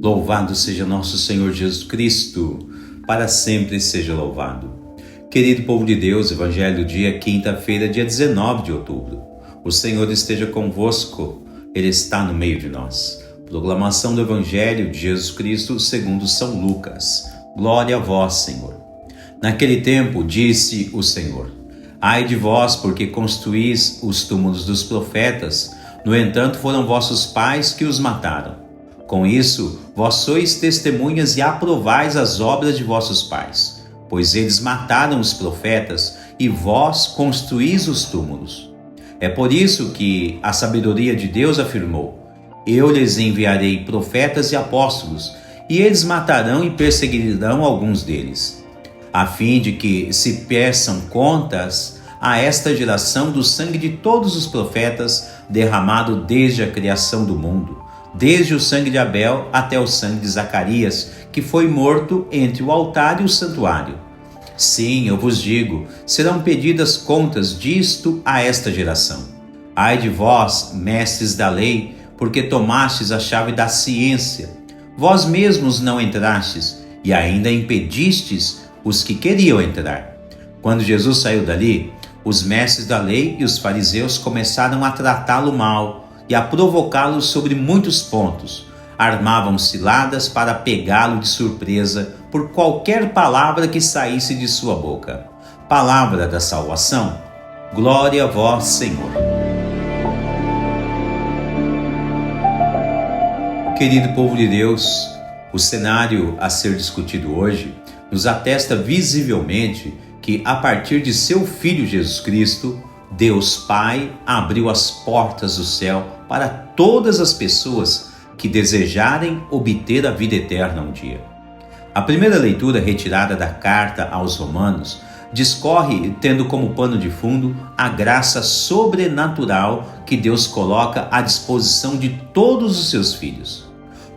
Louvado seja nosso Senhor Jesus Cristo, para sempre seja louvado. Querido povo de Deus, Evangelho do dia, quinta-feira, dia 19 de outubro. O Senhor esteja convosco, Ele está no meio de nós. Proclamação do Evangelho de Jesus Cristo segundo São Lucas. Glória a vós, Senhor. Naquele tempo disse o Senhor: Ai de vós, porque construís os túmulos dos profetas, no entanto foram vossos pais que os mataram. Com isso, vós sois testemunhas e aprovais as obras de vossos pais, pois eles mataram os profetas e vós construís os túmulos. É por isso que a sabedoria de Deus afirmou: Eu lhes enviarei profetas e apóstolos, e eles matarão e perseguirão alguns deles, a fim de que se peçam contas a esta geração do sangue de todos os profetas derramado desde a criação do mundo, desde o sangue de Abel até o sangue de Zacarias, que foi morto entre o altar e o santuário. Sim, eu vos digo, serão pedidas contas disto a esta geração. Ai de vós, mestres da lei, porque tomastes a chave da ciência. Vós mesmos não entrastes, e ainda impedistes os que queriam entrar. Quando Jesus saiu dali, os mestres da lei e os fariseus começaram a tratá-lo mal e a provocá-lo sobre muitos pontos. Armavam ciladas para pegá-lo de surpresa por qualquer palavra que saísse de sua boca. Palavra da salvação. Glória a vós, Senhor. Querido povo de Deus, o cenário a ser discutido hoje nos atesta visivelmente que, a partir de seu Filho Jesus Cristo, Deus Pai abriu as portas do céu para todas as pessoas que desejarem obter a vida eterna um dia. A primeira leitura retirada da carta aos Romanos discorre tendo como pano de fundo a graça sobrenatural que Deus coloca à disposição de todos os seus filhos.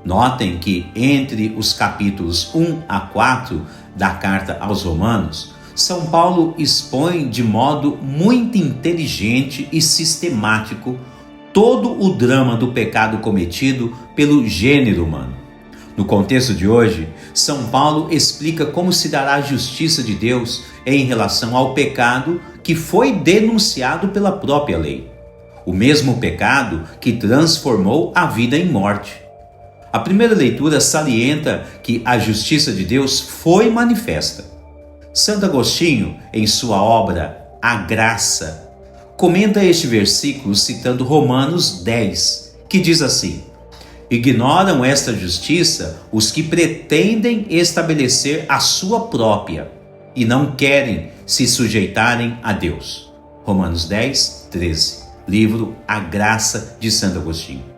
Notem que entre os capítulos 1 a 4 da carta aos Romanos, São Paulo expõe de modo muito inteligente e sistemático todo o drama do pecado cometido pelo gênero humano. No contexto de hoje, São Paulo explica como se dará a justiça de Deus em relação ao pecado que foi denunciado pela própria lei. O mesmo pecado que transformou a vida em morte. A primeira leitura salienta que a justiça de Deus foi manifesta. Santo Agostinho, em sua obra A Graça, comenta este versículo citando Romanos 10, que diz assim: Ignoram esta justiça os que pretendem estabelecer a sua própria e não querem se sujeitarem a Deus. Romanos 10, 13, livro A Graça de Santo Agostinho.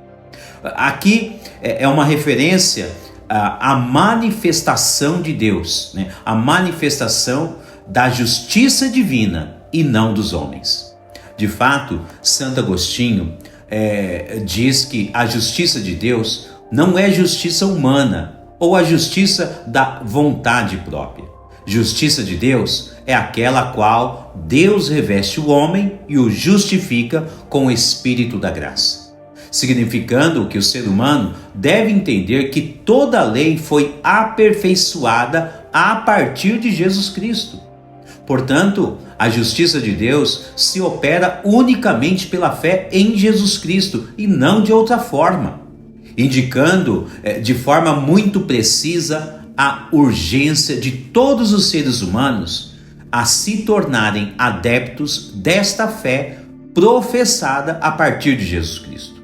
Aqui é uma referência à manifestação de Deus, né? A manifestação da justiça divina e não dos homens. De fato, Santo Agostinho diz que a justiça de Deus não é justiça humana ou a justiça da vontade própria. Justiça de Deus é aquela a qual Deus reveste o homem e o justifica com o Espírito da graça, significando que o ser humano deve entender que toda a lei foi aperfeiçoada a partir de Jesus Cristo. Portanto, a justiça de Deus se opera unicamente pela fé em Jesus Cristo e não de outra forma, indicando de forma muito precisa a urgência de todos os seres humanos a se tornarem adeptos desta fé professada a partir de Jesus Cristo.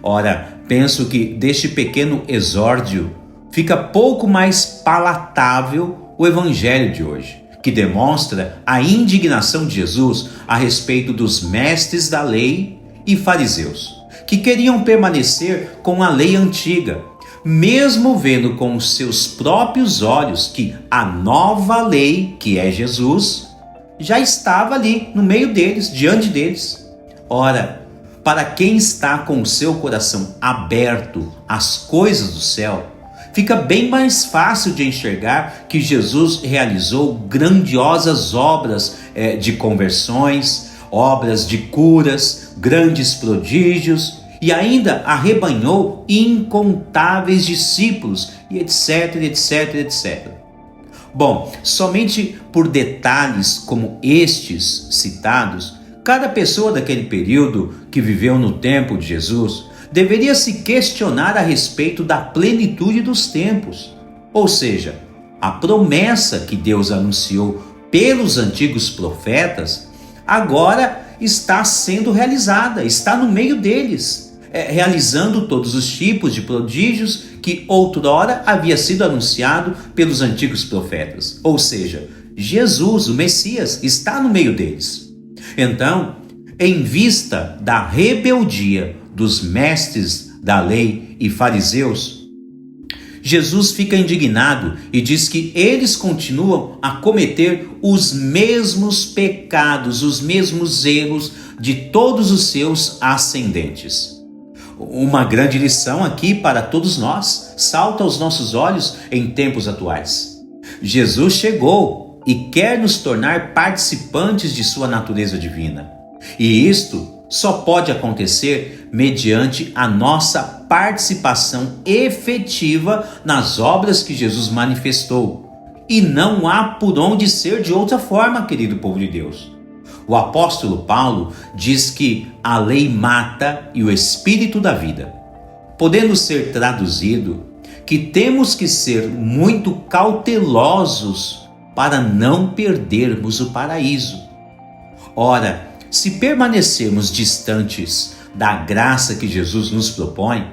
Ora, penso que deste pequeno exórdio fica pouco mais palatável o Evangelho de hoje, que demonstra a indignação de Jesus a respeito dos mestres da lei e fariseus, que queriam permanecer com a lei antiga, mesmo vendo com os seus próprios olhos que a nova lei, que é Jesus, já estava ali no meio deles, diante deles. Ora, para quem está com o seu coração aberto às coisas do céu, fica bem mais fácil de enxergar que Jesus realizou grandiosas obras de conversões, obras de curas, grandes prodígios e ainda arrebanhou incontáveis discípulos, e etc, etc, etc. Bom, somente por detalhes como estes citados, cada pessoa daquele período que viveu no tempo de Jesus deveria se questionar a respeito da plenitude dos tempos, ou seja, a promessa que Deus anunciou pelos antigos profetas agora está sendo realizada, está no meio deles, realizando todos os tipos de prodígios que outrora havia sido anunciado pelos antigos profetas. Ou seja, Jesus, o Messias, está no meio deles. Então, em vista da rebeldia dos mestres da lei e fariseus, Jesus fica indignado e diz que eles continuam a cometer os mesmos pecados, os mesmos erros de todos os seus ascendentes. Uma grande lição aqui para todos nós salta aos nossos olhos em tempos atuais. Jesus chegou e quer nos tornar participantes de sua natureza divina. E isto só pode acontecer mediante a nossa participação efetiva nas obras que Jesus manifestou. E não há por onde ser de outra forma, querido povo de Deus. O apóstolo Paulo diz que a lei mata e o espírito dá vida, podendo ser traduzido que temos que ser muito cautelosos para não perdermos o paraíso. Ora, se permanecermos distantes da graça que Jesus nos propõe,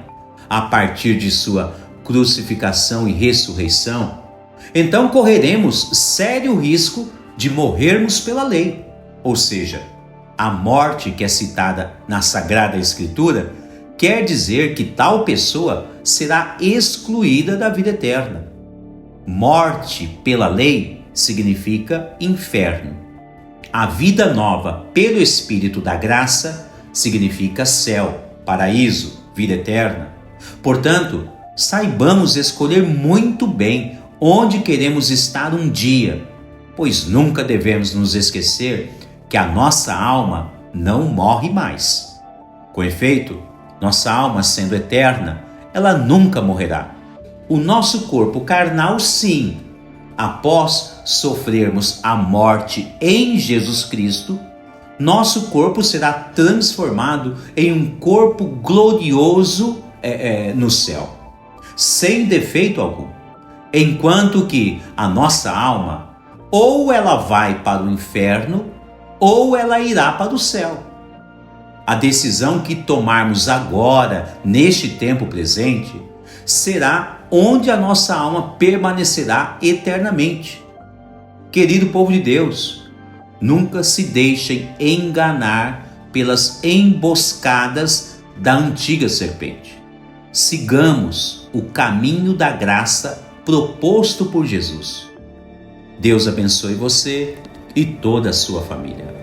a partir de sua crucificação e ressurreição, então correremos sério risco de morrermos pela lei. Ou seja, a morte que é citada na Sagrada Escritura quer dizer que tal pessoa será excluída da vida eterna. Morte pela lei significa inferno. A vida nova pelo Espírito da graça significa céu, paraíso, vida eterna. Portanto, saibamos escolher muito bem onde queremos estar um dia, pois nunca devemos nos esquecer que a nossa alma não morre mais. Com efeito, nossa alma sendo eterna, ela nunca morrerá. O nosso corpo carnal, sim, após sofrermos a morte em Jesus Cristo, nosso corpo será transformado em um corpo glorioso no céu, sem defeito algum. Enquanto que a nossa alma, ou ela vai para o inferno, ou ela irá para o céu. A decisão que tomarmos agora, neste tempo presente, será onde a nossa alma permanecerá eternamente. Querido povo de Deus, nunca se deixem enganar pelas emboscadas da antiga serpente. Sigamos o caminho da graça proposto por Jesus. Deus abençoe você e toda a sua família.